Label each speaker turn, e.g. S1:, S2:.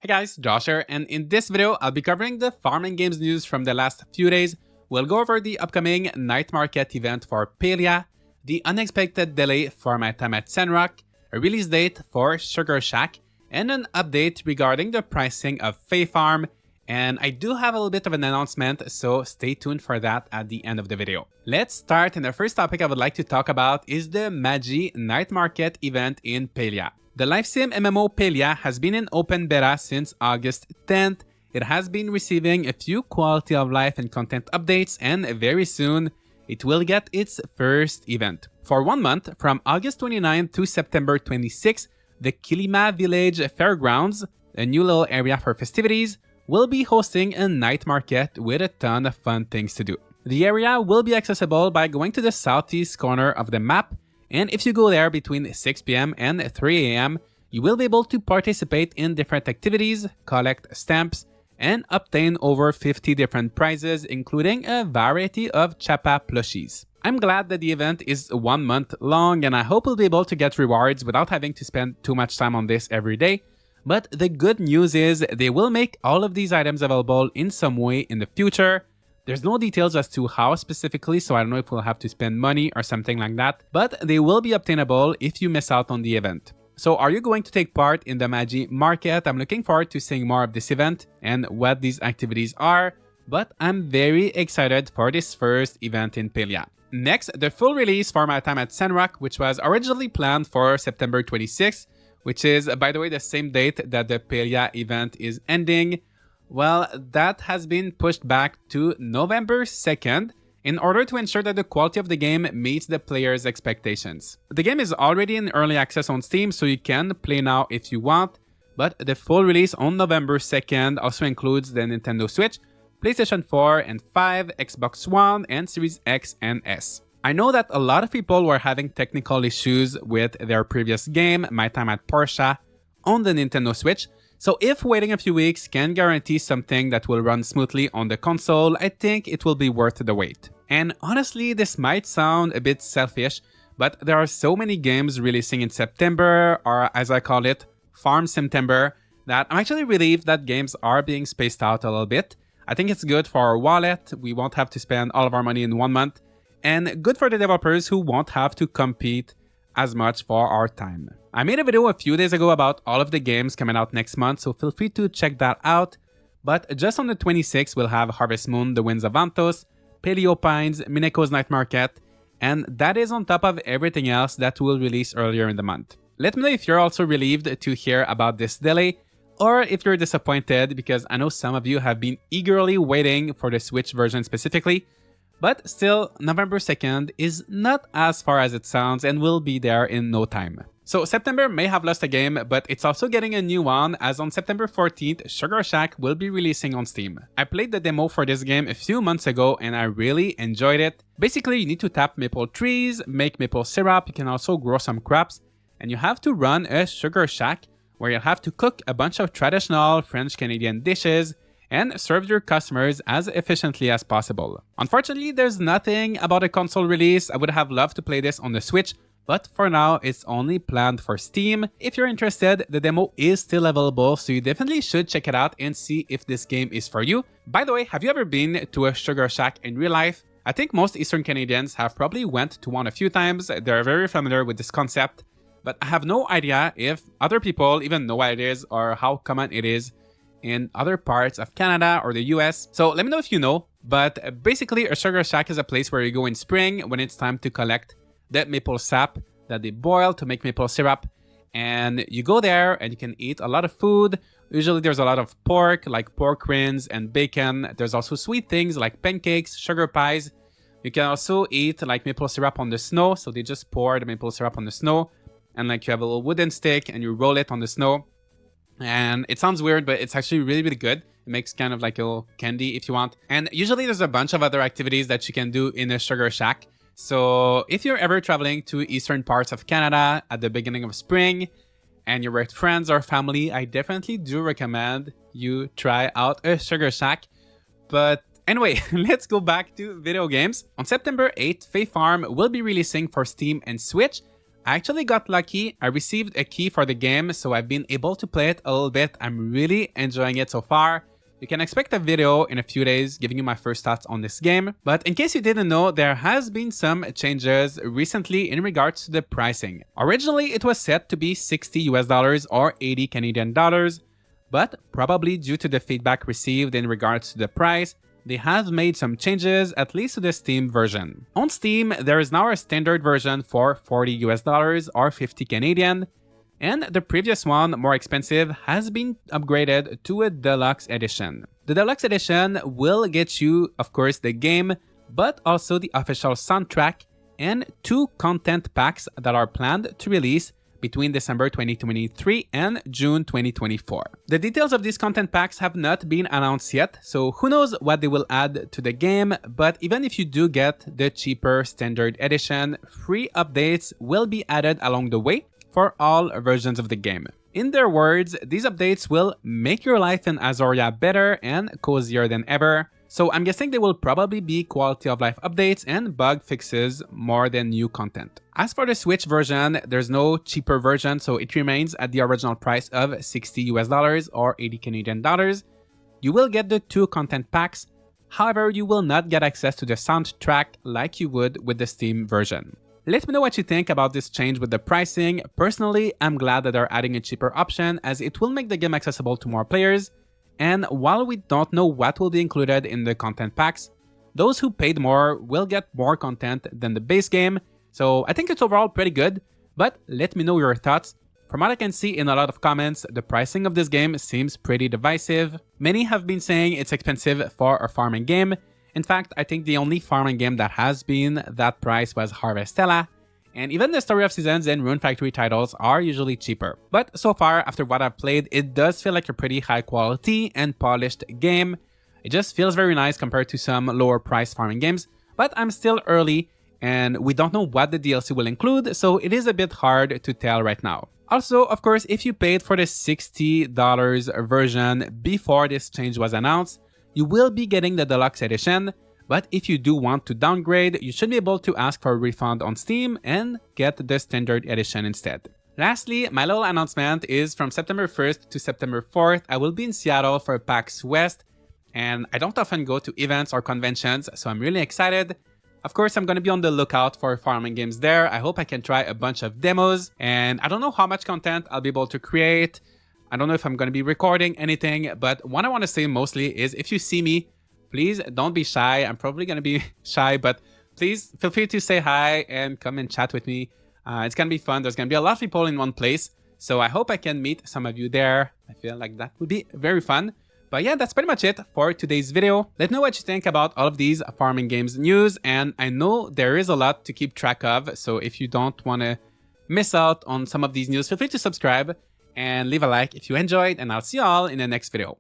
S1: Hey guys, Josh here, and in this video, I'll be covering the farming games news from the last few days. We'll go over the upcoming night market event for Palia, the unexpected delay for my time at Sandrock, a release date for Sugar Shack, and an update regarding the pricing of Fae Farm. And I do have a little bit of an announcement, so stay tuned for that at the end of the video. Let's start, and the first topic I would like to talk about is the Magi Night Market event in Palia. The LifeSim MMO Palia has been in open beta since August 10th. It has been receiving a few quality of life and content updates, and very soon it will get its first event. For 1 month, from August 29th to September 26th, the Kilima Village Fairgrounds, a new little area for festivities, will be hosting a night market with a ton of fun things to do. The area will be accessible by going to the southeast corner of the map, and if you go there between 6 p.m. and 3 a.m., you will be able to participate in different activities, collect stamps, and obtain over 50 different prizes, including a variety of Chappa plushies. I'm glad that the event is 1 month long, and I hope we'll be able to get rewards without having to spend too much time on this every day. But the good news is they will make all of these items available in some way in the future. There's no details as to how specifically, so I don't know if we'll have to spend money or something like that, but they will be obtainable if you miss out on the event. So are you going to take part in the Magi Market? I'm looking forward to seeing more of this event and what these activities are, but I'm very excited for this first event in Palia. Next, the full release for my time at Sandrock, which was originally planned for September 26th, which is, by the way, the same date that the Palia event is ending. Well, that has been pushed back to November 2nd in order to ensure that the quality of the game meets the players' expectations. The game is already in early access on Steam, so you can play now if you want, but the full release on November 2nd also includes the Nintendo Switch, PlayStation 4 and 5, Xbox One, and Series X and S. I know that a lot of people were having technical issues with their previous game, My Time at Portia, on the Nintendo Switch, so if waiting a few weeks can guarantee something that will run smoothly on the console, I think it will be worth the wait. And honestly, this might sound a bit selfish, but there are so many games releasing in September, or as I call it, Farm September, that I'm actually relieved that games are being spaced out a little bit. I think it's good for our wallet, we won't have to spend all of our money in 1 month, and good for the developers who won't have to compete as much for our time. I made a video a few days ago about all of the games coming out next month, so feel free to check that out. But just on the 26th, we'll have Harvest Moon, The Winds of Vantos, Paleo Pines, Mineko's Night Market, and that is on top of everything else that will release earlier in the month. Let me know if you're also relieved to hear about this delay, or if you're disappointed, because I know some of you have been eagerly waiting for the Switch version specifically. But still, November 2nd is not as far as it sounds and will be there in no time. So September may have lost a game, but it's also getting a new one, as on September 14th, Sugar Shack will be releasing on Steam. I played the demo for this game a few months ago and I really enjoyed it. Basically, you need to tap maple trees, make maple syrup, you can also grow some crops, and you have to run a Sugar Shack where you'll have to cook a bunch of traditional French-Canadian dishes and serve your customers as efficiently as possible. Unfortunately, there's nothing about a console release. I would have loved to play this on the Switch, but for now, it's only planned for Steam. If you're interested, the demo is still available, so you definitely should check it out and see if this game is for you. By the way, have you ever been to a Sugar Shack in real life? I think most Eastern Canadians have probably went to one a few times. They're very familiar with this concept, but I have no idea if other people even know what it is or how common it is in other parts of Canada or the US. So let me know if you know, but basically a Sugar Shack is a place where you go in spring when it's time to collect the maple sap that they boil to make maple syrup, and you go there and you can eat a lot of food. Usually there's a lot of pork, like pork rinds and bacon. There's also sweet things like pancakes, sugar pies. You can also eat like maple syrup on the snow, so they just pour the maple syrup on the snow, and like you have a little wooden stick and you roll it on the snow. And it sounds weird, but it's actually really, really good. It makes kind of like a little candy if you want. And usually there's a bunch of other activities that you can do in a Sugar Shack. So if you're ever traveling to eastern parts of Canada at the beginning of spring and you're with friends or family, I definitely do recommend you try out a Sugar Shack. But anyway, let's go back to video games. On September 8th, Fae Farm will be releasing for Steam and Switch. I actually got lucky. I received a key for the game, so I've been able to play it a little bit. I'm really enjoying it so far. You can expect a video in a few days giving you my first thoughts on this game. But in case you didn't know, there has been some changes recently in regards to the pricing. Originally, it was set to be $60 or 80 Canadian dollars, but probably due to the feedback received in regards to the price, they have made some changes, at least to the Steam version. On Steam, there is now a standard version for $40 or 50 Canadian, and the previous one, more expensive, has been upgraded to a deluxe edition. The deluxe edition will get you, of course, the game, but also the official soundtrack and 2 content packs that are planned to release between December 2023 and June 2024. The details of these content packs have not been announced yet, so who knows what they will add to the game, but even if you do get the cheaper standard edition, free updates will be added along the way for all versions of the game. In their words, these updates will make your life in Azoria better and cozier than ever. So I'm guessing they will probably be quality of life updates and bug fixes more than new content. As for the Switch version, there's no cheaper version, so it remains at the original price of $60 or 80 Canadian dollars. You will get the 2 content packs. However, you will not get access to the soundtrack like you would with the Steam version. Let me know what you think about this change with the pricing. Personally, I'm glad that they're adding a cheaper option as it will make the game accessible to more players. And while we don't know what will be included in the content packs, those who paid more will get more content than the base game. So I think it's overall pretty good, but let me know your thoughts. From what I can see in a lot of comments, the pricing of this game seems pretty divisive. Many have been saying it's expensive for a farming game. In fact, I think the only farming game that has been that price was Harvestella, and even the Story of Seasons and Rune Factory titles are usually cheaper. But so far, after what I've played, it does feel like a pretty high quality and polished game. It just feels very nice compared to some lower priced farming games, but I'm still early and we don't know what the DLC will include, so it is a bit hard to tell right now. Also, of course, if you paid for the $60 version before this change was announced, you will be getting the deluxe edition. But if you do want to downgrade, you should be able to ask for a refund on Steam and get the standard edition instead. Lastly, my little announcement is from September 1st to September 4th, I will be in Seattle for PAX West, and I don't often go to events or conventions, so I'm really excited. Of course, I'm going to be on the lookout for farming games there. I hope I can try a bunch of demos, and I don't know how much content I'll be able to create. I don't know if I'm going to be recording anything, but what I want to say mostly is if you see me, please don't be shy. I'm probably going to be shy, but please feel free to say hi and come and chat with me. It's going to be fun. There's going to be a lot of people in one place, so I hope I can meet some of you there. I feel like that would be very fun. But yeah, that's pretty much it for today's video. Let me know what you think about all of these farming games news, and I know there is a lot to keep track of, so if you don't want to miss out on some of these news, feel free to subscribe and leave a like if you enjoyed, and I'll see you all in the next video.